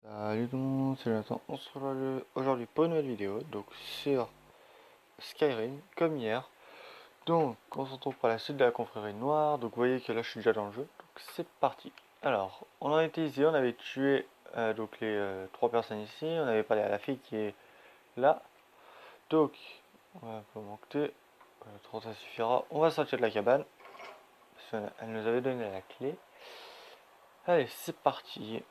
Salut tout le monde, c'est Jonathan. On se retrouve aujourd'hui pour une nouvelle vidéo, donc sur Skyrim, comme hier. Donc, on se retrouve pour la suite de la confrérie noire. Donc, vous voyez que là, je suis déjà dans le jeu. Donc, c'est parti. Alors, on en était ici, on avait tué donc les trois personnes ici. On avait parlé à la fille qui est là. Donc, on va pas manquer. Trop ça suffira. On va sortir de la cabane. Parce qu'elle nous avait donné la clé. Allez, c'est parti.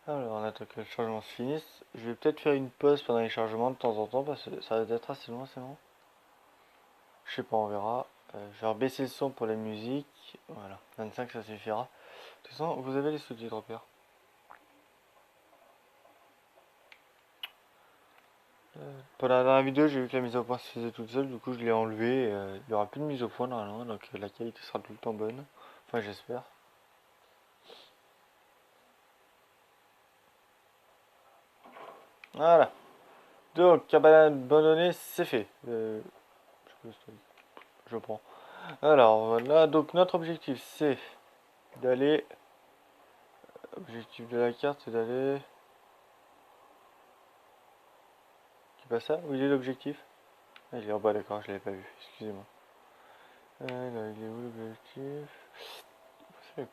Alors, on attend que le chargement se finisse. Je vais peut-être faire une pause pendant les chargements de temps en temps parce que ça va être assez loin, c'est bon. Je sais pas, on verra. Je vais baisser le son pour la musique. Voilà, 25 ça suffira. De toute façon, vous avez les sous de repère. Pendant la dernière vidéo, j'ai vu que la mise au point se faisait toute seule, du coup je l'ai enlevé. Il n'y aura plus de mise au point normalement, donc la qualité sera tout le temps bonne. Enfin, j'espère. Voilà. Donc, cabane abandonnée, c'est fait. Je prends. Alors, voilà. Donc, notre objectif, c'est d'aller. Objectif de la carte, c'est d'aller. C'est pas ça? Où il est l'objectif? Ah, il est en bas, d'accord, je l'avais pas vu. Excusez-moi. Là, il est où l'objectif? C'est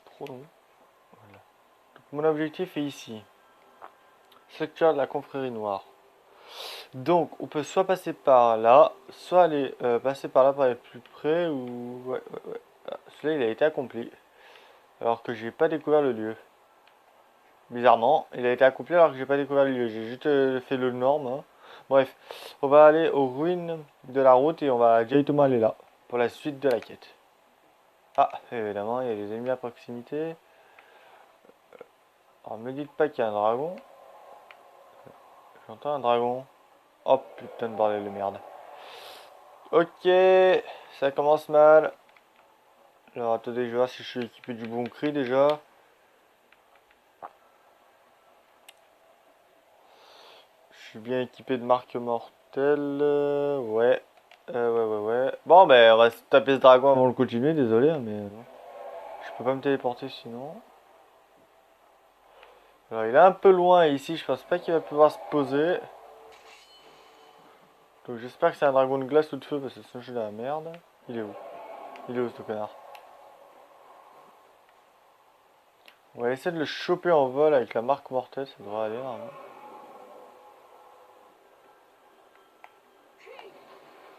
trop long. Voilà. Donc, mon objectif est ici. Secteur de la confrérie noire. Donc, on peut soit passer par là, soit aller passer par là pour être plus près, ou... Ouais, ouais, ouais. Ah, celui-là, il a été accompli. Alors que j'ai pas découvert le lieu. Bizarrement, il a été accompli alors que j'ai pas découvert le lieu. J'ai juste fait le norme, hein. Bref, on va aller aux ruines de la route et on va directement aller là pour la suite de la quête. Ah, évidemment, il y a des ennemis à proximité. Alors, me dites pas qu'il y a un dragon. J'entends un dragon. Oh putain de bordel de merde. Ok, ça commence mal. Alors attendez, je vais voir si je suis équipé du bon cri déjà. Je suis bien équipé de marque mortelle. Ouais. Ouais. Bon, ben, on va se taper ce dragon avant de continuer, désolé, hein, mais bon. Je peux pas me téléporter sinon. Alors, il est un peu loin ici, je pense pas qu'il va pouvoir se poser. Donc, j'espère que c'est un dragon de glace ou de feu, parce que sinon je suis dans la merde. Il est où? Il est où ce connard? On va essayer de le choper en vol avec la marque mortelle, ça devrait aller normalement.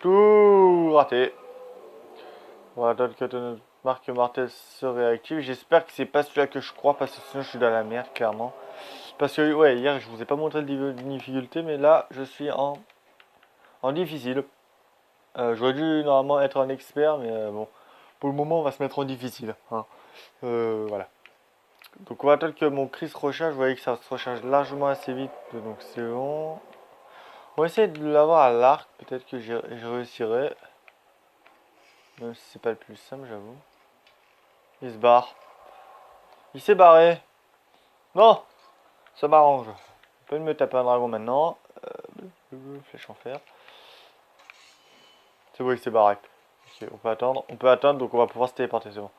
Tout raté. On va attendre que notre marque mortelle se réactive. J'espère que c'est pas celui-là que je crois, parce que sinon je suis dans la merde, clairement. Parce que, ouais, hier je vous ai pas montré le niveau de difficulté, mais là je suis en difficile. J'aurais dû normalement être un expert, mais bon, pour le moment on va se mettre en difficile, hein. Voilà. Donc on va attendre que mon cri se recharge. Vous voyez que ça se recharge largement assez vite, donc c'est bon. On va essayer de l'avoir à l'arc, peut-être que je réussirai. Même si c'est pas le plus simple, j'avoue. Il se barre. Il s'est barré. Non, ça m'arrange. On peut me taper un dragon maintenant. Flèche en fer. C'est bon, il s'est barré. Ok, on peut attendre. On peut attendre, donc on va pouvoir se téléporter, c'est bon.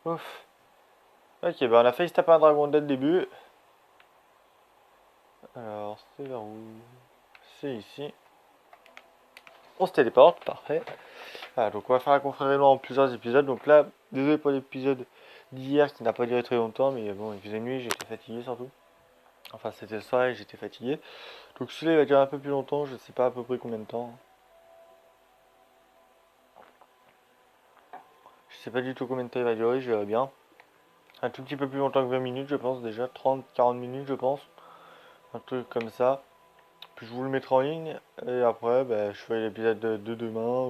Ouf. Ok, bah on a failli se taper un dragon dès le début. Alors, c'est vers où? C'est ici. On se téléporte, parfait. Voilà, donc on va faire la confrérie noire en plusieurs épisodes. Donc là, désolé pour l'épisode d'hier qui n'a pas duré très longtemps, mais bon, il faisait nuit, j'étais fatigué surtout. Enfin, c'était le soir et j'étais fatigué. Donc celui-là, il va durer un peu plus longtemps, je sais pas à peu près combien de temps. Je sais pas du tout combien de temps il va durer, je verrai bien. Un tout petit peu plus longtemps que 20 minutes, je pense déjà. 30-40 minutes, je pense. Un truc comme ça. Puis je vous le mettrai en ligne. Et après, bah, je ferai l'épisode de demain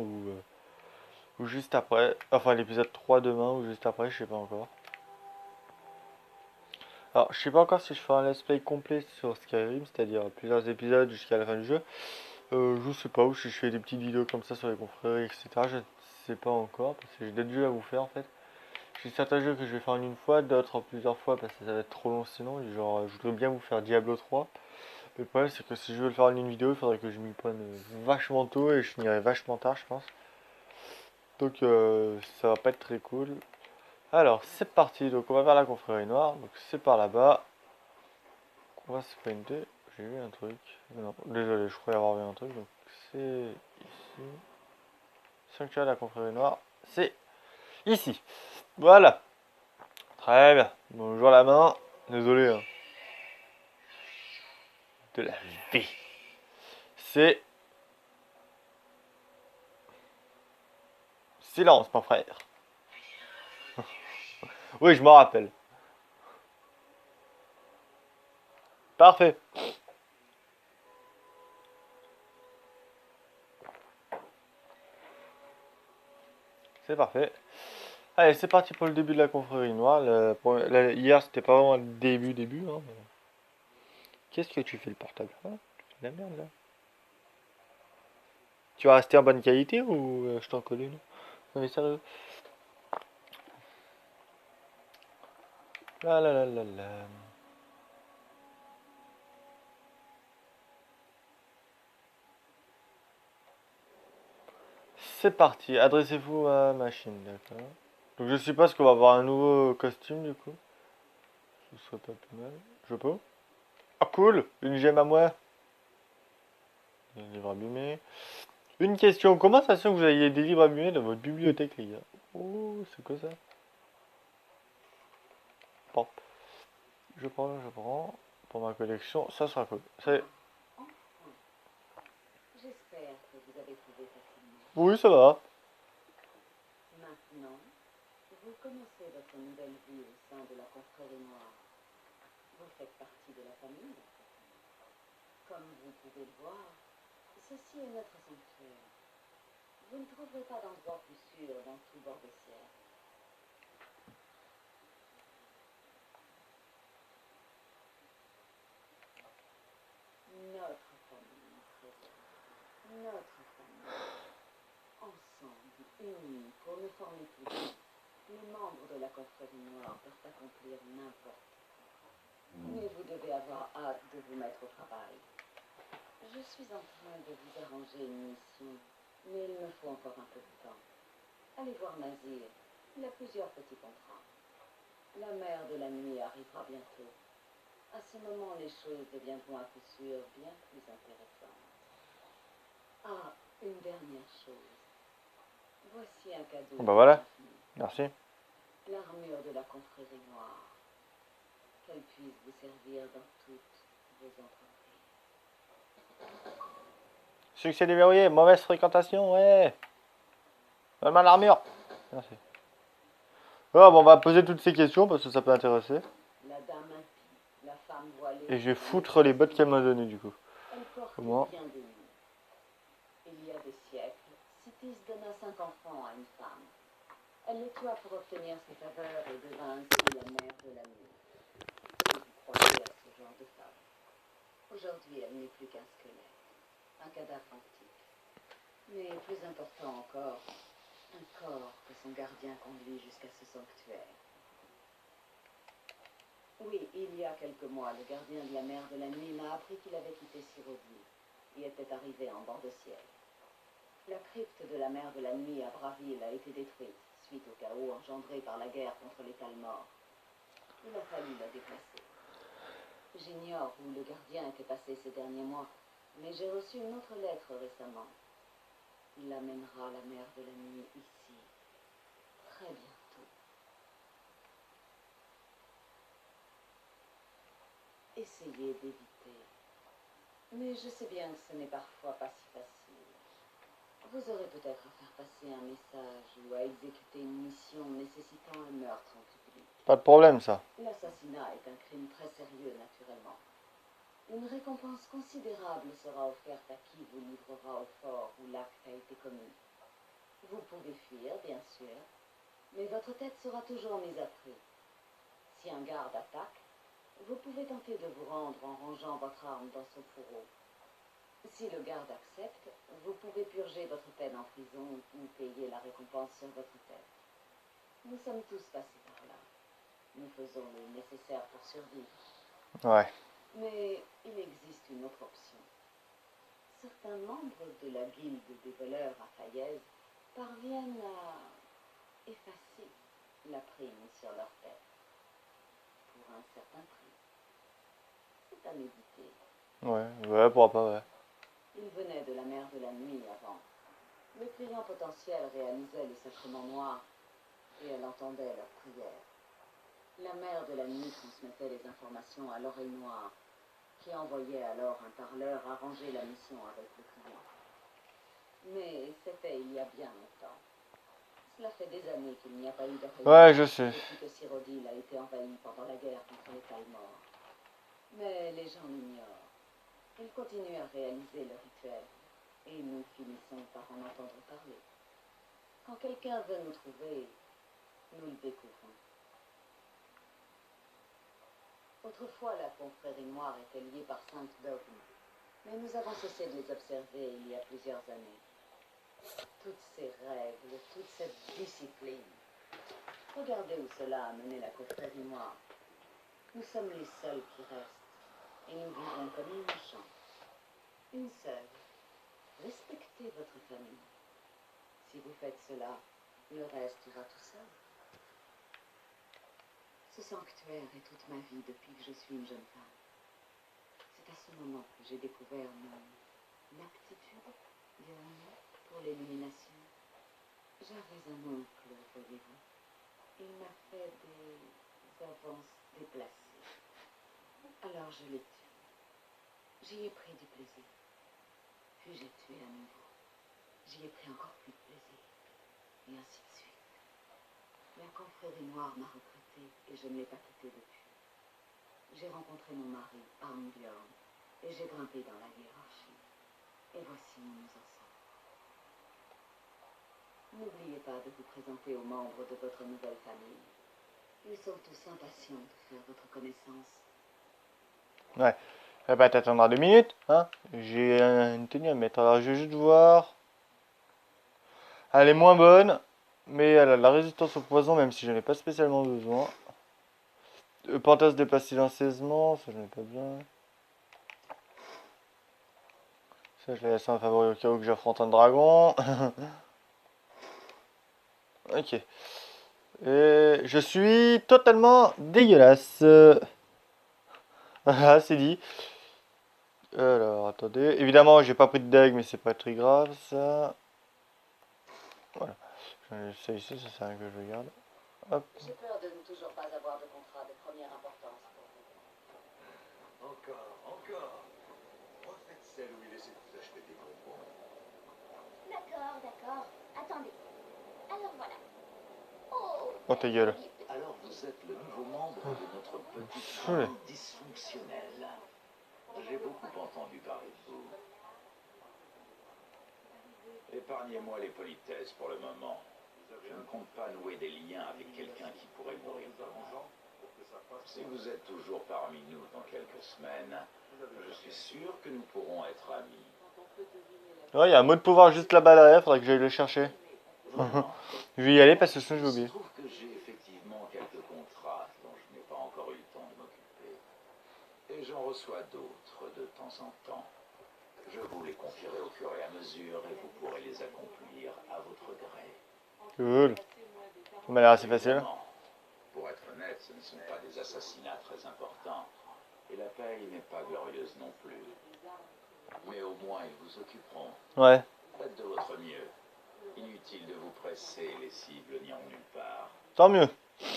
ou juste après. Enfin, l'épisode 3 demain ou juste après, je sais pas encore. Alors, je sais pas encore si je ferai un let's play complet sur Skyrim, c'est-à-dire plusieurs épisodes jusqu'à la fin du jeu. Je sais pas, ou si je fais des petites vidéos comme ça sur les confréries, etc. Je ne sais pas encore, parce que j'ai d'autres jeux à vous faire en fait. J'ai certains jeux que je vais faire en une fois, d'autres en plusieurs fois parce que ça va être trop long sinon. Genre, je voudrais bien vous faire Diablo 3. Mais le problème, c'est que si je veux le faire en une vidéo, il faudrait que je m'y prenne vachement tôt et je finirai vachement tard, je pense. Donc, ça va pas être très cool. Alors, c'est parti. Donc, on va vers la confrérie noire. Donc, c'est par là-bas. On va se sprinter. J'ai vu un truc. Non, désolé, je croyais avoir vu un truc. Donc, c'est ici. Sanctuaire de la confrérie noire. C'est ici. Voilà. Très bien. Bonjour la main. Désolé. Hein. De la vie. C'est silence, mon frère. Oui, je m'en rappelle. Parfait. C'est parfait. Allez, c'est parti pour le début de la confrérie noire. Hier, c'était pas vraiment le début. Hein, mais... Qu'est-ce que tu fais le portable? Ah, tu fais de la merde là. Tu vas rester en bonne qualité ou je t'en colle une? Non mais sérieux. La la la la la. C'est parti. Adressez-vous à machine, d'accord. Donc je suppose qu'on va avoir un nouveau costume du coup. Ce serait pas plus mal. Je peux? Ah cool! Une gemme à moi. Un livre abîmé. Une question. Comment ça se fait que vous ayez des livres abîmés dans votre bibliothèque, les gars? Oh, c'est quoi ça? Bon. Je prends. Pour ma collection, ça sera cool. J'espère que vous avez trouvé facilement. Oui, ça va. Maintenant, vous commencez votre nouvelle vie au sein de la confrérie noire. Vous faites partie de la famille. Comme vous pouvez le voir, ceci est notre sanctuaire. Vous ne trouverez pas d'endroit plus sûr dans tout bord de ciel. Notre famille, frère. Notre famille. Ensemble, unis, pour nous former tous. Les membres de la confrérie noire peuvent accomplir n'importe quoi. Mais vous devez avoir hâte de vous mettre au travail. Je suis en train de vous arranger une mission, mais il me faut encore un peu de temps. Allez voir Nazir, il a plusieurs petits contrats. La mère de la nuit arrivera bientôt. À ce moment, les choses deviendront à coup sûr bien plus intéressantes. Ah, une dernière chose. Voici un cadeau. Bah voilà. Merci. L'armure de la confrérie noire. Qu'elle puisse vous servir dans toutes vos entreprises. Succès déverrouillé. Mauvaise fréquentation, ouais. Donne-moi l'armure. Merci. Ah, bon, on va poser toutes ces questions parce que ça peut intéresser. La dame impie, la femme voilée. Et je vais foutre les bottes qu'elle m'a données du coup. Elle porte Comment? bien des noms. Il y a des siècles, Citis donna 5 enfants à une femme. Elle les tua pour obtenir ses faveurs et devint ainsi la mère de la nuit. Si vous croyez à ce genre de femme. Aujourd'hui, elle n'est plus qu'un squelette, un cadavre antique. Mais plus important encore, un corps que son gardien conduit jusqu'à ce sanctuaire. Oui, il y a quelques mois, le gardien de la mère de la nuit m'a appris qu'il avait quitté Sirodie et était arrivé en bord de ciel. La crypte de la mère de la nuit à Braville a été détruite suite au chaos engendré par la guerre contre les Talmors. Il a fallu la déplacer. J'ignore où le gardien était passé ces derniers mois, mais j'ai reçu une autre lettre récemment. Il amènera la mère de la nuit ici, très bientôt. Essayez d'éviter. Mais je sais bien que ce n'est parfois pas si facile. Vous aurez peut-être à faire passer un message ou à exécuter une mission nécessitant un meurtre en public. Pas de problème ça. L'assassinat est un crime très sérieux, naturellement. Une récompense considérable sera offerte à qui vous livrera au fort où l'acte a été commis. Vous pouvez fuir, bien sûr, mais votre tête sera toujours mise à prix. Si un garde attaque, vous pouvez tenter de vous rendre en rangeant votre arme dans son fourreau. Si le garde accepte, vous pouvez purger votre peine en prison ou payer la récompense sur votre tête. Nous sommes tous passés par là. Nous faisons le nécessaire pour survivre. Ouais. Mais il existe une autre option. Certains membres de la guilde des voleurs à Fayez parviennent à effacer la prime sur leur tête pour un certain prix. C'est à méditer. Ouais, pourquoi pas, ouais. Ils venaient de la mer de la nuit avant. Le client potentiel réalisait les sacrements noirs et elle entendait leurs prières. La mère de la nuit transmettait les informations à l'oreille noire, qui envoyait alors un parleur arranger la mission avec le client. Mais c'était il y a bien longtemps. Cela fait des années qu'il n'y a pas eu d'oreille Ouais, noire je sais. depuis que Cyrodiil a été envahi pendant la guerre contre les Kalmors. Mais les gens l'ignorent. Ils continuent à réaliser le rituel, et nous finissons par en entendre parler. Quand quelqu'un veut nous trouver, nous le découvrons. Autrefois, la confrérie noire était liée par 5 dogmes, mais nous avons cessé de les observer il y a plusieurs années. Toutes ces règles, toute cette discipline. Regardez où cela a mené la confrérie noire. Nous sommes les seuls qui restent, et nous vivons comme une chambre. Une seule. Respectez votre famille. Si vous faites cela, le reste ira tout seul. Ce sanctuaire est toute ma vie depuis que je suis une jeune femme. C'est à ce moment que j'ai découvert mon aptitude, dirons-nous, pour l'illumination. J'avais un oncle, voyez-vous. Il m'a fait des avances déplacées. Alors je l'ai tué. J'y ai pris du plaisir. Puis j'ai tué à nouveau. J'y ai pris encore plus de plaisir. Et ainsi de suite. La confrérie noire m'a recruté et je ne l'ai pas quitté depuis. J'ai rencontré mon mari, Armbjorn, et j'ai grimpé dans la hiérarchie. Et voici où nous en sommes. N'oubliez pas de vous présenter aux membres de votre nouvelle famille. Ils sont tous impatients de faire votre connaissance. Ouais. Eh ben, t'attendras 2 minutes, hein. J'ai une tenue à mettre. Alors, je vais juste voir. Elle est moins bonne, mais elle a de la résistance au poison, même si je n'en ai pas spécialement besoin. Pantas dépasse silencieusement, ça je n'ai pas besoin. Ça, je l'ai laissé en favori au cas où que j'affronte un dragon. Ok. Et je suis totalement dégueulasse. Voilà, c'est dit. Alors, attendez. Évidemment, j'ai pas pris de dague, mais c'est pas très grave, ça. Voilà. Ça ici, ça sert à rien que je le garde. Hop. J'ai peur de ne toujours pas avoir de contrat de première importance pour vous. Encore. Refaites celle où il essaie de vous acheter des bonbons. D'accord. Attendez. Alors voilà. Oh, Oh, ta gueule. Alors vous êtes le nouveau membre de notre petite Chouette. famille dysfonctionnelle. J'ai beaucoup entendu parler de vous. Épargnez-moi les politesses pour le moment. Je ne compte pas nouer des liens avec quelqu'un qui pourrait mourir demain. Si vous êtes toujours parmi nous dans quelques semaines, je suis sûr que nous pourrons être amis. Ouais, il y a un mot de pouvoir juste là-bas derrière, faudrait que j'aille le chercher. Vraiment. Je vais y aller parce que sinon je vais Il se oublier. trouve que j'ai effectivement quelques contrats dont je n'ai pas encore eu le temps de m'occuper. Et j'en reçois d'autres de temps en temps. Je vous les confierai au fur et à mesure et vous pourrez les accomplir à votre gré. Cool. Ça m'a l'air assez facile. Évidemment, pour être honnête, ce ne sont pas des assassinats très importants. Et la paye n'est pas glorieuse non plus. Mais au moins, ils vous occuperont. Ouais. Faites de votre mieux. Inutile de vous presser, les cibles n'iront nulle part. Tant mieux.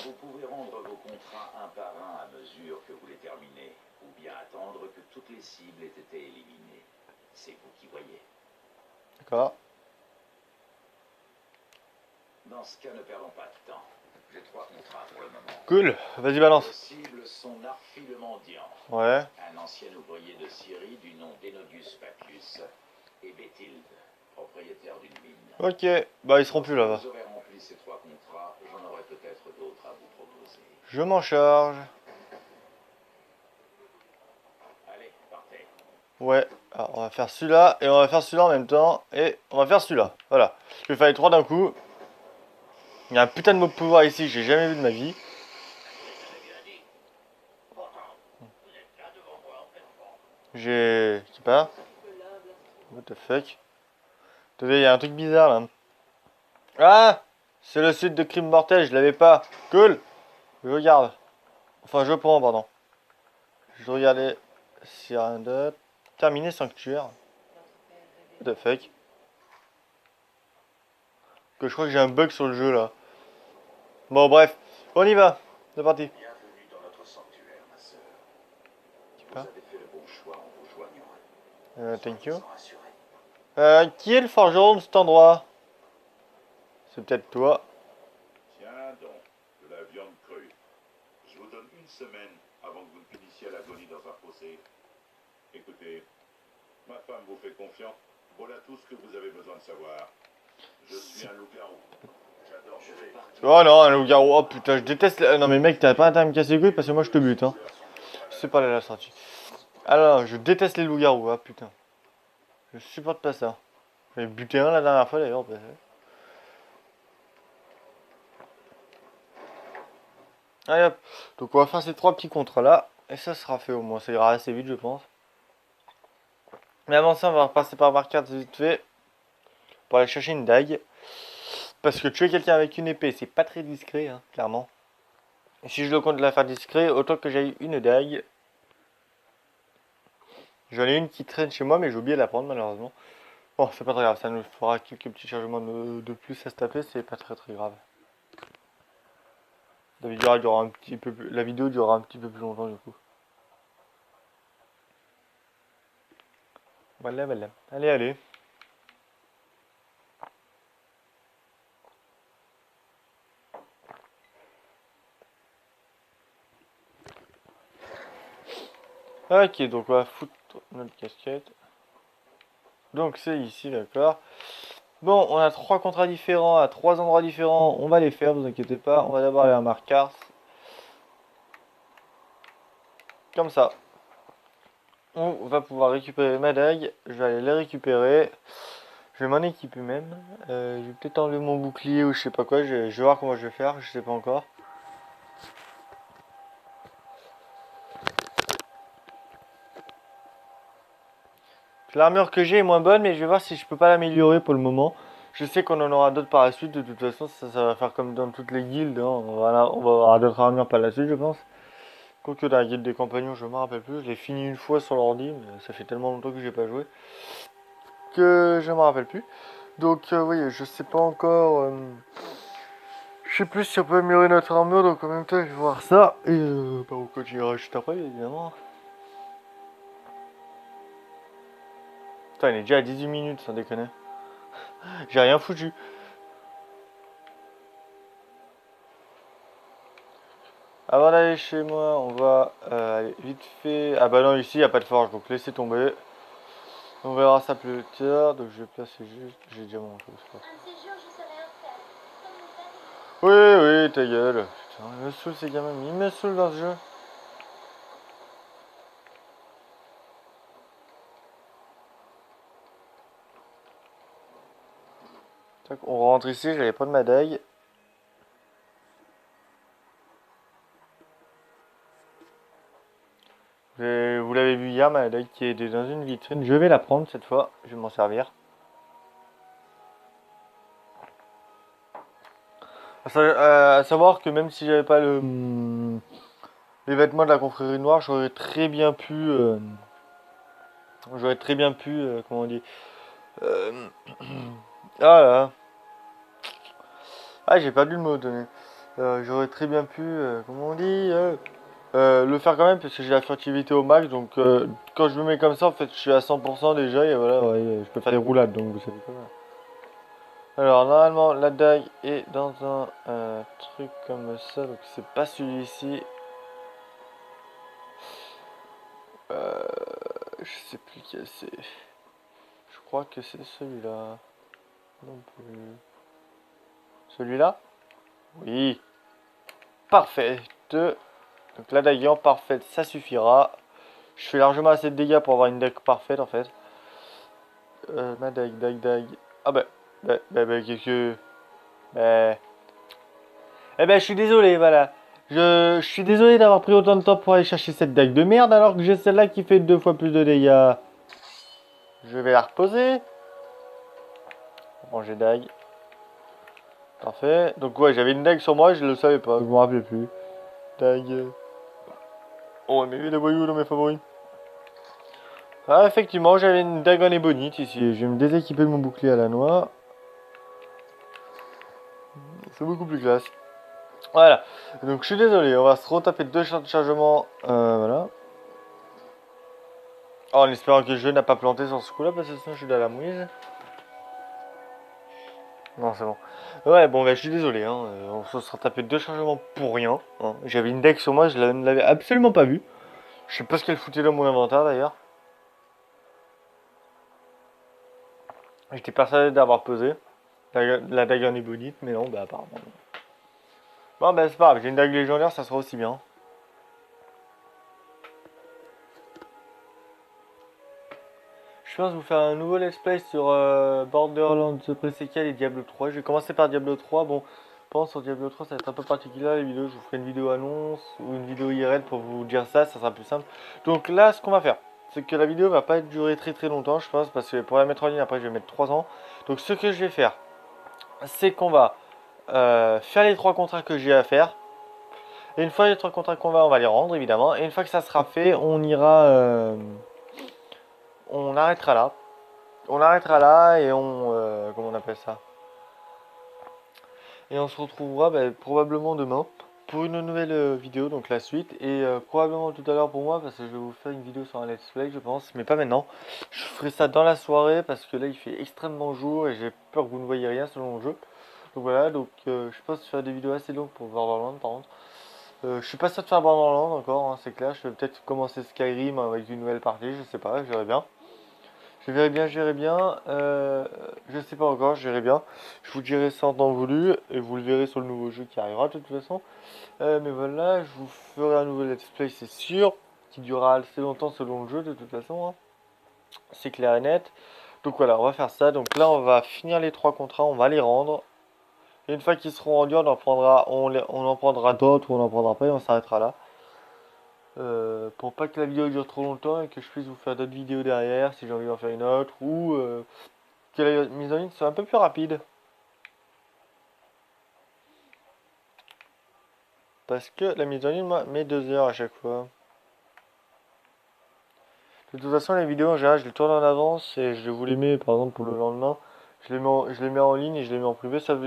Vous pouvez rendre vos contrats un par un à mesure que vous les terminez, ou bien attendre que toutes les cibles aient été éliminées. C'est vous qui voyez. D'accord. Dans ce cas, ne perdons pas de temps. J'ai 3 contrats pour le moment. Cool. Vas-y, Les balance. cibles sont Narfi le mendiant, Ouais. un ancien ouvrier de Syrie du nom d'Enodius Papius, et Béthilde, propriétaire d'une mine. Ok. Bah, ils seront plus là-bas. Vous aurez rempli ces 3 contrats, j'en aurai peut-être d'autres à vous proposer. Je m'en charge. Allez, partez. Ouais. Alors, on va faire celui-là et on va faire celui-là en même temps. Et on va faire celui-là. Voilà. Je vais faire les 3 d'un coup. Il y a un putain de mot de pouvoir ici que j'ai jamais vu de ma vie. Je sais pas. What the fuck. Attendez, il y a un truc bizarre là. Ah! C'est le site de Crime Mortel, je l'avais pas. Cool! Je regarde. Enfin, je prends, pardon. Je regardais s'il y a rien d'autre. Terminé sanctuaire. What the fuck. Que je crois que j'ai un bug sur le jeu là. Bon, bref. On y va. C'est parti. Bienvenue dans notre sanctuaire, ma sœur. Je sais Vous pas. avez fait le bon choix en vous joignant. Thank you. Soyez-en rassurés. Qui est le forgeron de cet endroit? C'est peut-être toi. Tiens donc, de la viande crue. Je vous donne une semaine avant que vous ne finissiez à l'agonie dans un fossé. Écoutez, ma femme vous fait confiance. Voilà tout ce que vous avez besoin de savoir. Je suis un loup-garou. J'adore jouer. Oh non, un loup-garou. Oh putain, je déteste. Non mais mec, t'as pas intérêt à me casser les couilles parce que moi je te bute. Hein. C'est pas la sortie. Alors, je déteste les loups-garous. Ah putain. Je supporte pas ça. J'avais buté un la dernière fois d'ailleurs. Allez hop. Donc on va faire ces 3 petits contrats là. Et ça sera fait au moins. Ça ira assez vite je pense. Mais avant ça, on va repasser par Marquard vite fait. Pour aller chercher une dague. Parce que tuer quelqu'un avec une épée, c'est pas très discret, hein, clairement. Et si je le compte la faire discret, autant que j'aille une dague. J'en ai une qui traîne chez moi, mais j'ai oublié de la prendre malheureusement. Bon, c'est pas très grave, ça nous fera quelques petits chargements de plus à se taper, c'est pas très grave. La vidéo durera un petit peu plus, longtemps du coup. Voilà. Allez. Ok, donc on va foutre notre casquette. Donc c'est ici, d'accord. Bon, on a 3 contrats différents à 3 endroits différents. On va les faire, vous inquiétez pas. On va d'abord aller à Marquard. Comme ça. On va pouvoir récupérer ma dague. Je vais aller les récupérer. Je vais m'en équiper même. Je vais peut-être enlever mon bouclier ou je sais pas quoi. Je vais voir comment je vais faire. Je sais pas encore. L'armure que j'ai est moins bonne, mais je vais voir si je peux pas l'améliorer pour le moment. Je sais qu'on en aura d'autres par la suite. De toute façon, ça va faire comme dans toutes les guildes. Hein. On va avoir d'autres armures par la suite, je pense. Quoique dans la guilde des compagnons, je me rappelle plus. Je l'ai fini une fois sur l'ordi, mais ça fait tellement longtemps que j'ai pas joué que je me rappelle plus. Donc oui, je sais pas encore. Je sais plus si on peut améliorer notre armure, donc en même temps je vais voir ça. Et on continuera juste après, évidemment. Putain, il est déjà à 18 minutes, sans déconner. J'ai rien foutu. Avant d'aller chez moi, on va aller vite fait. Ah bah non, ici il n'y a pas de forge, donc laissez tomber. On verra ça plus tard, donc je vais placer juste. J'ai déjà mon chose. Un séjour, je saurais en faire. Comme mon père. Oui, ta gueule. Putain, il me saoule ces gamins, mais il me saoule dans ce jeu. Tac, on rentre ici, j'avais pas de ma dague. Vous l'avez vu hier, ma dague qui est dans une vitrine. Je vais la prendre cette fois, je vais m'en servir. À savoir que même si j'avais pas les vêtements de la confrérie noire, j'aurais très bien pu. Comment on dit. Ah là. Ah, j'ai perdu le mot donné. J'aurais très bien pu. Comment on dit le faire quand même parce que j'ai la furtivité au max. Donc quand je me mets comme ça, en fait, je suis à 100% déjà et voilà, ouais, je peux faire des roulades. Donc vous savez quoi. Alors normalement la dague est dans un truc comme ça, donc c'est pas celui-ci. Je sais plus quel c'est. Je crois que c'est celui-là. Non plus. Celui-là? Oui. Parfait. Donc la dague en parfaite, ça suffira. Je fais largement assez de dégâts pour avoir une dague parfaite en fait. Ma dague. Ah qu'est-ce que... Eh ben, je suis désolé, voilà. Je suis désolé d'avoir pris autant de temps pour aller chercher cette dague de merde alors que j'ai celle-là qui fait 2 fois plus de dégâts. Je vais la reposer. Ranger dague. Parfait. Donc ouais, j'avais une dague sur moi, je le savais pas, je me rappelais plus. Dague. Oh, mais les voyous dans mes favoris. Ah, effectivement, j'avais une dague en ébonite ici. Je vais me déséquiper de mon bouclier à la noix. C'est beaucoup plus classe. Voilà. Donc je suis désolé, on va se retaper 2 champs de chargement. Voilà. Oh, en espérant que le jeu n'a pas planté sur ce coup-là, parce que sinon je suis dans la mouise. Non, c'est bon. Ouais, bon, bah, je suis désolé, hein. On se sera tapé 2 chargements pour rien, hein. J'avais une deck sur moi, je ne l'avais absolument pas vue. Je sais pas ce qu'elle foutait dans mon inventaire d'ailleurs. J'étais persuadé d'avoir pesé la dague en ébonite, mais non, bah apparemment non. Bon, bah c'est pas grave, j'ai une dague légendaire, ça sera aussi bien. Je pense vous faire un nouveau let's play sur Borderlands Pre-Sequel et Diablo 3. Je vais commencer par Diablo 3. Bon, je pense sur Diablo 3 ça va être un peu particulier les vidéos. Je vous ferai une vidéo annonce ou une vidéo IRL pour vous dire ça sera plus simple. Donc là, ce qu'on va faire, c'est que la vidéo va pas durer très longtemps, je pense, parce que pour la mettre en ligne, après je vais mettre 3 ans. Donc ce que je vais faire, c'est qu'on va faire les 3 contrats que j'ai à faire. Et une fois les 3 contrats qu'on va, on va les rendre évidemment. Et une fois que ça sera fait, on ira... on arrêtera là. On arrêtera là et comment on appelle ça? Et on se retrouvera probablement demain pour une nouvelle vidéo, donc la suite. Et probablement tout à l'heure pour moi, parce que je vais vous faire une vidéo sur un let's play, je pense, mais pas maintenant. Je ferai ça dans la soirée parce que là il fait extrêmement jour et j'ai peur que vous ne voyez rien selon le jeu. Donc voilà, donc je pense faire des vidéos assez longues pour Borderlands par contre. Je suis pas sûr de faire Borderlands encore, hein, c'est clair. Je vais peut-être commencer Skyrim avec une nouvelle partie, je sais pas, je verrai bien. Je verrai bien, je verrai bien. Je sais pas encore, je verrai bien. Je vous dirai ça en temps voulu et vous le verrez sur le nouveau jeu qui arrivera de toute façon. Mais voilà, je vous ferai un nouveau let's play, c'est sûr, qui durera assez longtemps selon le jeu de toute façon, hein. C'est clair et net. Donc voilà, on va faire ça. Donc là, on va finir les 3 contrats, on va les rendre. Et une fois qu'ils seront rendus, on en prendra d'autres ou on en prendra pas et on s'arrêtera là. Pour pas que la vidéo dure trop longtemps et que je puisse vous faire d'autres vidéos derrière si j'ai envie d'en faire une autre ou que la mise en ligne soit un peu plus rapide. Parce que la mise en ligne met 2 heures à chaque fois. De toute façon, les vidéos en général, je les tourne en avance et je vous les mets par exemple pour le lendemain. Je les mets en ligne et je les mets en privé, sauf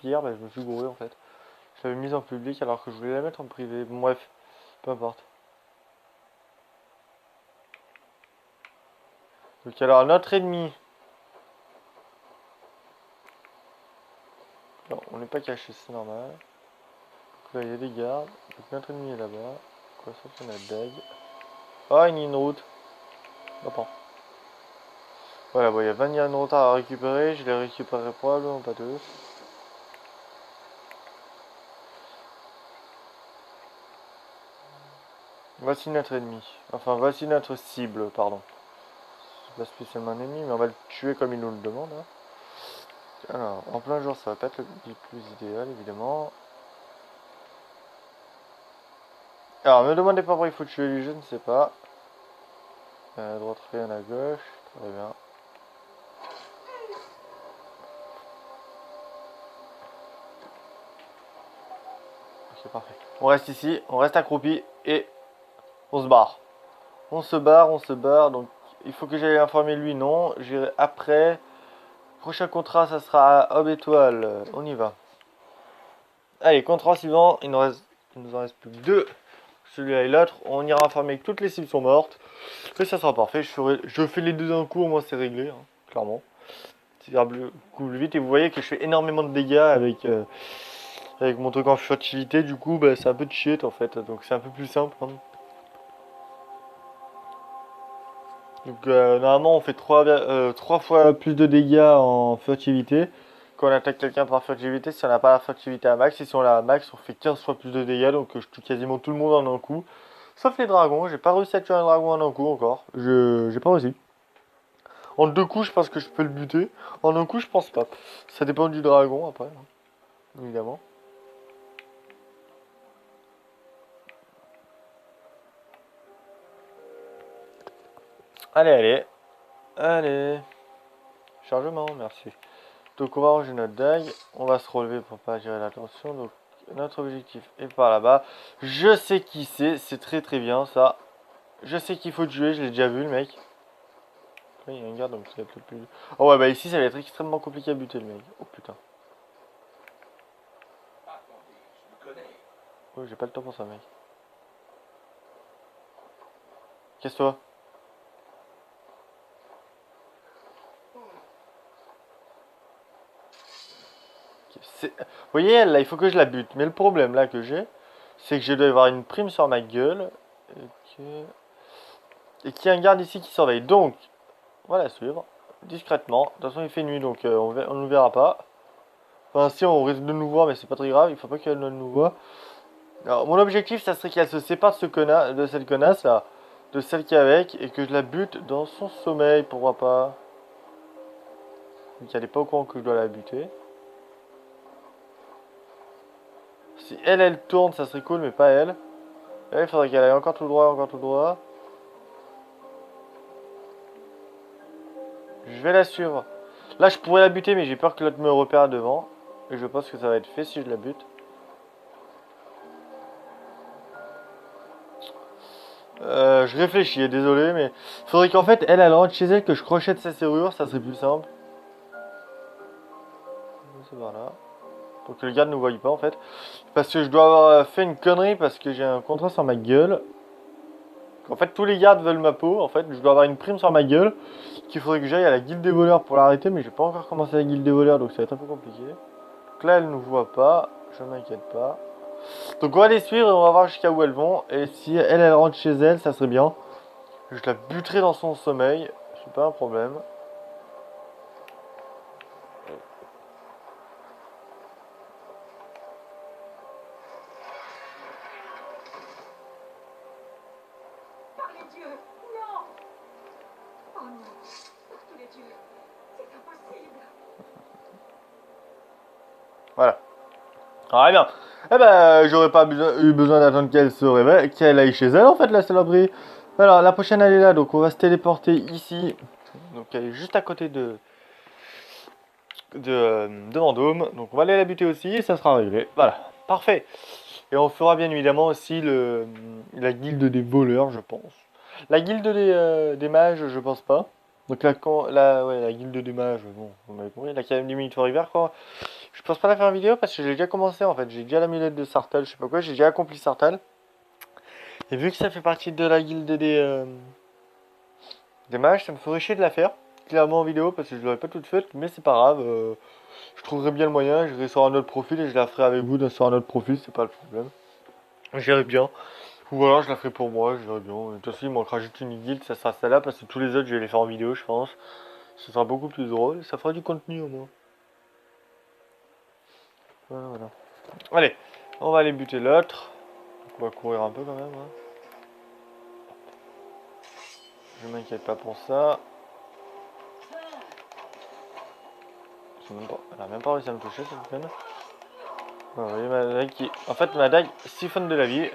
hier, je me suis gouré en fait. Je l'avais mise en public alors que je voulais la mettre en privé. Bon, bref, peu importe. Donc alors, notre ennemi. Non, on n'est pas caché, c'est normal. Donc là, il y a des gardes. Donc notre ennemi est là-bas. Quoi, ça, c'est notre dague. Ah, il y a une route. Attends. Voilà, bon, il y a 20 de retard à récupérer. Je les récupérerai probablement pas tous. Voici notre ennemi. Enfin, voici notre cible, pardon. C'est pas spécialement un ennemi, mais on va le tuer comme il nous le demande, hein. Alors, en plein jour, ça va pas être le plus idéal, évidemment. Alors, ne me demandez pas pourquoi il faut tuer lui, je ne sais pas. À droite, rien à gauche. Très bien. Ok, parfait. On reste ici, on reste accroupi et on se barre. On se barre. Donc, il faut que j'aille informer lui, non. J'irai après. Prochain contrat, ça sera à Hob Étoile. On y va. Allez, contrat suivant. Il nous en reste plus que 2. Celui-là et l'autre. On ira informer que toutes les cibles sont mortes. Et ça sera parfait. Je fais les deux d'un coup, au moins c'est réglé, hein, clairement. C'est beaucoup plus vite. Et vous voyez que je fais énormément de dégâts avec mon truc en furtivité. Du coup, c'est un peu de shit en fait. Donc c'est un peu plus simple, hein. Donc normalement on fait 3 fois plus de dégâts en furtivité quand on attaque quelqu'un par furtivité si on n'a pas la furtivité à max. Et si on l'a à max on fait 15 fois plus de dégâts, donc je tue quasiment tout le monde en un coup. Sauf les dragons, j'ai pas réussi à tuer un dragon en un coup encore. J'ai pas réussi. En 2 coups je pense que je peux le buter. En un coup je pense pas. Ça dépend du dragon après, hein, évidemment. Allez, allez. Allez. Chargement, merci. Donc on va ranger notre dague. On va se relever pour pas gérer la tension. Donc notre objectif est par là-bas. Je sais qui c'est très très bien ça. Je sais qu'il faut tuer, je l'ai déjà vu le mec. Là, il y a un garde donc ça va être le plus... Oh ouais bah ici ça va être extrêmement compliqué à buter le mec. Oh putain. Oh j'ai pas le temps pour ça mec. Casse-toi. Vous voyez elle là, il faut que je la bute. Mais le problème là que j'ai, c'est que je dois avoir une prime sur ma gueule. Et qu'il y a un garde ici qui surveille. Donc, on va la suivre discrètement. De toute façon il fait nuit donc on ne nous verra pas. Enfin si on risque de nous voir mais c'est pas très grave, il faut pas qu'elle ne nous voit. Alors mon objectif ça serait qu'elle se sépare de cette connasse là. De celle qui est avec et que je la bute dans son sommeil, pourquoi pas. Donc elle est pas au courant que je dois la buter. Si elle tourne, ça serait cool, mais pas elle. Là, il faudrait qu'elle aille encore tout droit, encore tout droit. Je vais la suivre. Là, je pourrais la buter, mais j'ai peur que l'autre me repère devant. Et je pense que ça va être fait si je la bute. Je réfléchis, désolé, mais il faudrait qu'en fait, elle rentre chez elle, que je crochette sa serrure, ça serait plus simple. C'est par là. Pour que le garde ne nous voie pas en fait. Parce que je dois avoir fait une connerie parce que j'ai un contrat sur ma gueule. En fait tous les gardes veulent ma peau. En fait je dois avoir une prime sur ma gueule. Qu'il faudrait que j'aille à la guilde des voleurs pour l'arrêter. Mais j'ai pas encore commencé la guilde des voleurs donc ça va être un peu compliqué. Donc là elle nous voit pas. Je m'inquiète pas. Donc on va les suivre et on va voir jusqu'à où elles vont. Et si elle rentre chez elle ça serait bien. Je la buterai dans son sommeil. C'est pas un problème. Par les dieux, non! Oh non, par tous les dieux, c'est impossible. Voilà. Ah bien. Eh ben, j'aurais pas eu besoin d'attendre qu'elle se réveille, qu'elle aille chez elle en fait, la saloperie. Alors, la prochaine elle est là, donc on va se téléporter ici. Donc elle est juste à côté de Vendôme. Donc on va aller la buter aussi et ça sera réglé. Voilà, parfait. Et on fera bien évidemment aussi la guilde des voleurs, je pense. La guilde des mages, je pense pas. Donc la guilde des mages, bon, vous m'avez compris, l'Académie du Mythe River, quoi. Je pense pas la faire en vidéo parce que j'ai déjà commencé en fait. J'ai déjà l'amulette de Sartal, je sais pas quoi, j'ai déjà accompli Sartal. Et vu que ça fait partie de la guilde des mages, ça me ferait chier de la faire. Clairement en vidéo parce que je l'aurais pas toute faite, mais c'est pas grave. Je trouverai bien le moyen, j'irai sur un autre profil et je la ferai avec vous sur un autre profil, c'est pas le problème. J'irai bien. Ou alors je la ferai pour moi, j'irai bien. De toute façon il manquera juste une guilde, ça sera celle-là parce que tous les autres je vais les faire en vidéo je pense. Ce sera beaucoup plus drôle, ça fera du contenu au moins. Voilà. Allez, on va aller buter l'autre. On va courir un peu quand même. Hein. Je m'inquiète pas pour ça. Elle a même pas réussi à me toucher cette peine. Vous voyez ma dague qui... En fait ma dague siphonne de la vie.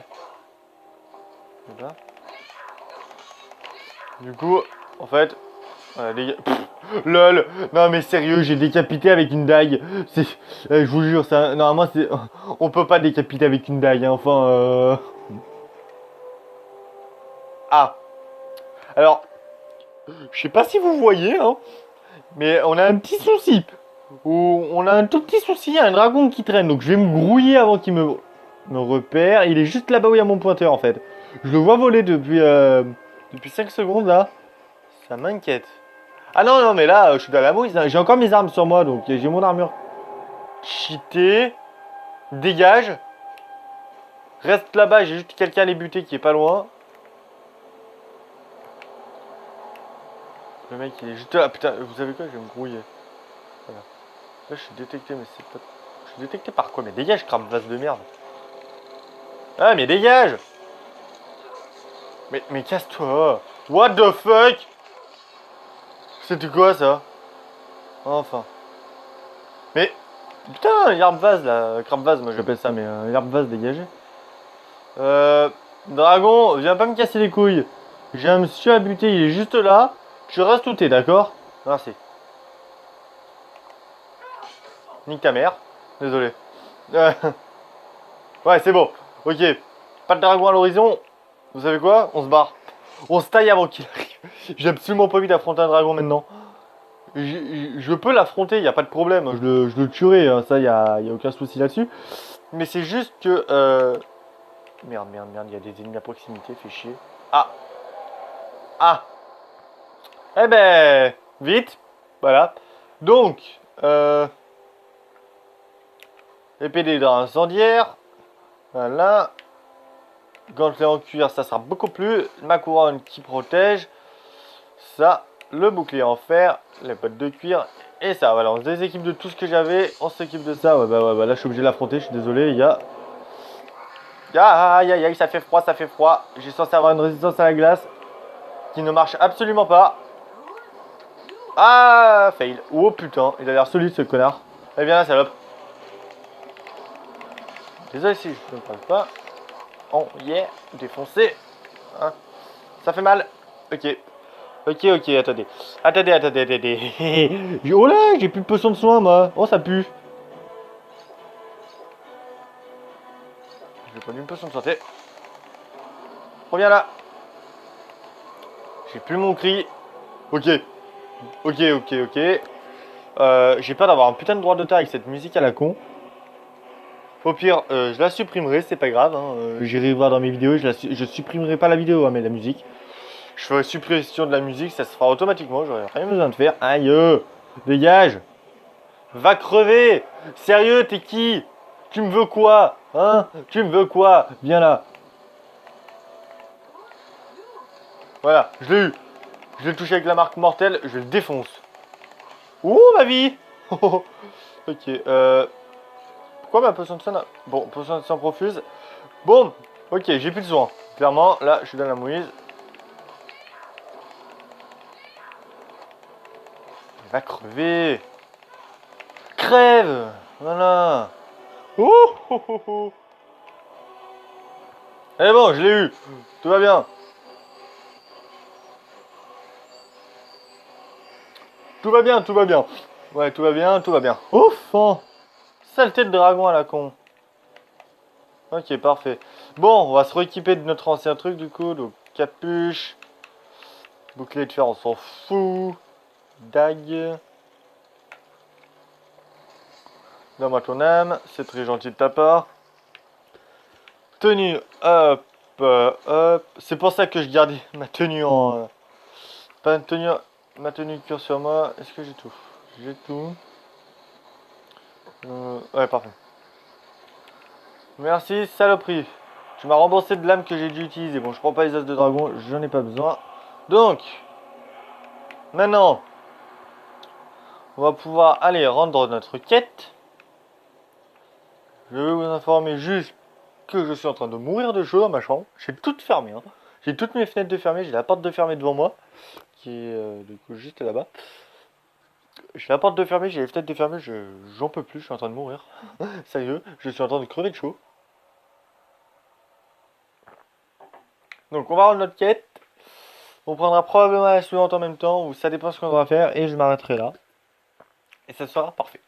Voilà. Du coup, en fait... LOL. Non mais sérieux, j'ai décapité avec une dague. Je vous jure, ça... Normalement c'est... On peut pas décapiter avec une dague, hein. Enfin Ah. Alors... Je sais pas si vous voyez, hein. Mais on a un petit souci. On a un tout petit souci, il y a un dragon qui traîne. Donc je vais me grouiller avant qu'il me repère. Il est juste là-bas où il y a mon pointeur en fait. Je le vois voler depuis 5 secondes là. Ça m'inquiète. Ah non, non, mais là, je suis dans la mouise. J'ai encore mes armes sur moi, donc j'ai mon armure. Cheaté. Dégage. Reste là-bas, j'ai juste quelqu'un à les buter qui est pas loin. Le mec, il est juste là. Putain, vous savez quoi, je vais me grouiller. Voilà. Là, je suis détecté, mais c'est pas... Je suis détecté par quoi? Mais dégage, crame vase de merde. Ah, mais dégage. Mais casse-toi. What the fuck? C'était quoi, ça? Enfin. Mais... Putain, l'arbre vase, là. Crame vase, moi j'appelle ça, mais l'arbre vase dégagé. Dragon, viens pas me casser les couilles. J'ai un monsieur à buter, il est juste là. Tu restes où t'es, d'accord? Merci. Nique ta mère. Désolé. Ouais, c'est bon. Ok. Pas de dragon à l'horizon. Vous savez quoi? On se barre. On se taille avant qu'il arrive. J'ai absolument pas envie d'affronter un dragon maintenant. Je peux l'affronter, il n'y a pas de problème. Je le tuerai, hein, ça, il y a aucun souci là-dessus. Mais c'est juste que... Merde, il y a des ennemis à proximité, fait chier. Ah. Ah. Eh ben, vite. Voilà. Donc, épée des draps incendiaires. Voilà. Gantelet en cuir, ça sera beaucoup plus. Ma couronne qui protège. Ça. Le bouclier en fer. Les bottes de cuir. Et ça, voilà. On se déséquipe de tout ce que j'avais. On s'équipe de ça. Ouais, bah, là, je suis obligé de l'affronter. Je suis désolé, il y a... Aïe, aïe, aïe, ça fait froid, ça fait froid. J'ai censé avoir une résistance à la glace. Qui ne marche absolument pas. Ah, fail. Oh putain, il a l'air solide ce connard. Eh bien là, salope. Désolé si je ne parle pas. Oh yeah, défoncé. Hein. Ça fait mal. Ok. Ok, attendez. Attendez. Oh là, j'ai plus de potion de soin moi. Oh, ça pue. Je vais prendre une potion de santé. Reviens là. J'ai plus mon cri. Ok. J'ai peur d'avoir un putain de droit d'auteur avec cette musique à la con. Au pire, je la supprimerai, c'est pas grave. Hein. J'irai voir dans mes vidéos, je supprimerai pas la vidéo, hein, mais la musique. Je ferai suppression de la musique, ça se fera automatiquement, j'aurai rien besoin de faire. Aïe, dégage. Va crever. Sérieux, t'es qui? Tu me veux quoi? Hein? Tu me veux quoi? Viens là. Voilà, je l'ai eu. Je l'ai touché avec la marque mortelle, je le défonce. Ouh, ma vie. Ok, pourquoi ma potion de soin? Bon, potion de soin profuse. Bon, ok, j'ai plus de soin. Clairement, là, je suis dans la mouise. Il va crever. Crève. Voilà. Oh. Eh bon, je l'ai eu. Tout va bien. Tout va bien. Ouais, tout va bien. Ouf, oh. Saleté de dragon à la con. Ok, parfait. Bon, on va se rééquiper de notre ancien truc du coup. Donc, capuche. Bouclier de fer, on s'en fout. Dague. Donne-moi ton âme. C'est très gentil de ta part. Tenue. Hop. C'est pour ça que je gardais ma tenue en... pas une tenue... Ma tenue de cure sur moi. Est-ce que j'ai tout? J'ai tout. Ouais, parfait. Merci, saloperie. Tu m'as remboursé de l'âme que j'ai dû utiliser. Bon, je prends pas les os de dragon, j'en ai pas besoin. Donc, maintenant, on va pouvoir aller rendre notre quête. Je vais vous informer juste que je suis en train de mourir de chaud dans ma chambre. J'ai tout fermé. Hein. J'ai toutes mes fenêtres de fermées. J'ai la porte de fermée devant moi, qui est du coup juste là-bas. J'ai la porte de fermée, j'ai les fenêtres de fermées. J'en peux plus, je suis en train de mourir. Sérieux, je suis en train de crever de chaud. Donc on va rendre notre quête. On prendra probablement la suivante en même temps, ou ça dépend ce qu'on va faire, et je m'arrêterai là. Et ça sera parfait.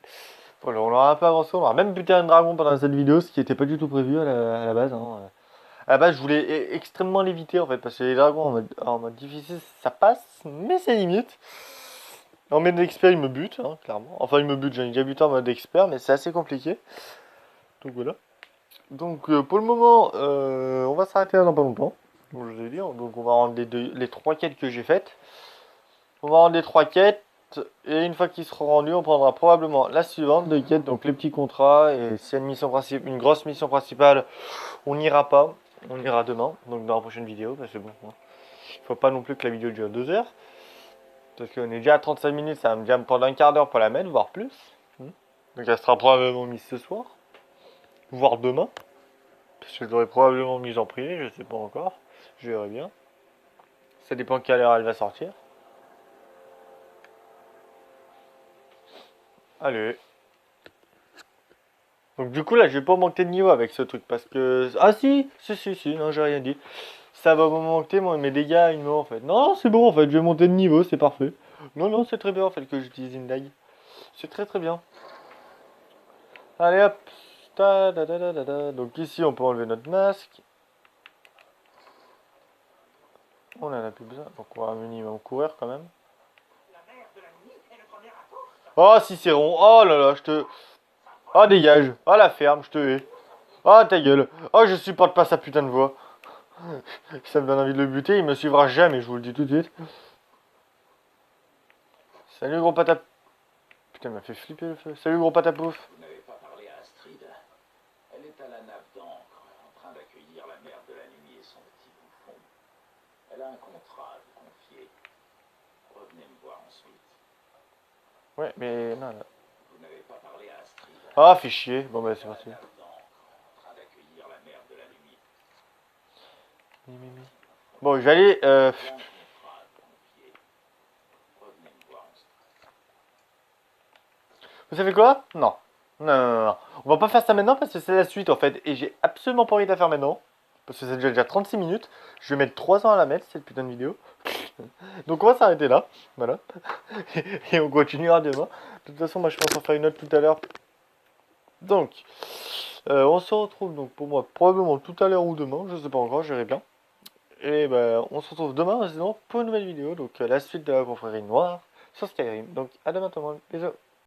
Voilà, on aura un peu avancé, on aura même buté un dragon pendant cette vidéo, ce qui n'était pas du tout prévu à la base. Hein. À la base, je voulais extrêmement l'éviter en fait, parce que les dragons en mode difficile, ça passe, mais c'est limite. En mode expert, il me bute, hein, clairement. Enfin, il me bute, j'en ai déjà buté en mode expert, mais c'est assez compliqué. Donc voilà. Donc pour le moment, on va s'arrêter là dans pas longtemps. Bon, je vous ai dit, donc on va rendre les 3 quêtes que j'ai faites. On va rendre les 3 quêtes. Et une fois qu'ils seront rendus, on prendra probablement la suivante de quête, donc les petits contrats. Et s'il y a une grosse mission principale, on n'ira pas. On ira demain, donc dans la prochaine vidéo. Parce que bon, il faut pas non plus que la vidéo dure 2 heures. Parce qu'on est déjà à 35 minutes, ça va déjà me prendre un quart d'heure pour la mettre, voire plus. Donc elle sera probablement mise ce soir. Voire demain. Parce que je l'aurai probablement mise en privé, je sais pas encore. Je verrai bien. Ça dépend quelle heure elle va sortir. Allez. Donc du coup là je vais pas monter de niveau avec ce truc parce que... Ah si, non j'ai rien dit. Ça va m'augmenter mes dégâts à une mort en fait. Non, c'est bon en fait, je vais monter de niveau, c'est parfait. Non, non, c'est très bien en fait que j'utilise une dague. C'est très très bien. Allez hop. Donc ici on peut enlever notre masque. On en a plus besoin, donc on va un minimum courir quand même. Oh Cicéron, oh là là, je te... Oh dégage, oh la ferme, je te hais. Oh ta gueule, oh je supporte pas sa putain de voix. Ça me donne envie de le buter, il me suivra jamais, je vous le dis tout de suite. Salut gros patap... Putain, il m'a fait flipper le feu. Salut gros patapouf. Vous n'avez pas parlé à Astrid. Elle est à la nappe d'encre, en train d'accueillir la mère de la nuit et son petit bouffon. Elle a un contrat à vous confier. Revenez me voir ensuite. Ouais, mais non, là. Vous n'avez pas parlé à Astrid. Ah, fait chier. Bon, bah, c'est parti. La nappe d'encre, en train d'accueillir la mère de la nuit. Bon, je vais aller... Elle a un contrat à vous confier. Revenez me voir ensuite. Vous savez quoi? Non. Non, non, non, non. On va pas faire ça maintenant parce que c'est la suite en fait. Et j'ai absolument pas envie de la faire maintenant. Parce que c'est déjà 36 minutes. Je vais mettre 3 ans à la mettre, cette putain de vidéo. Donc on va s'arrêter là. Voilà. Et on continuera demain. De toute façon, moi je pense en faire une autre tout à l'heure. Donc, on se retrouve donc pour moi probablement tout à l'heure ou demain. Je sais pas encore, je verrai bien. Et ben, on se retrouve demain sinon pour une nouvelle vidéo. Donc la suite de la confrérie noire sur Skyrim. Donc à demain tout le monde. Bisous.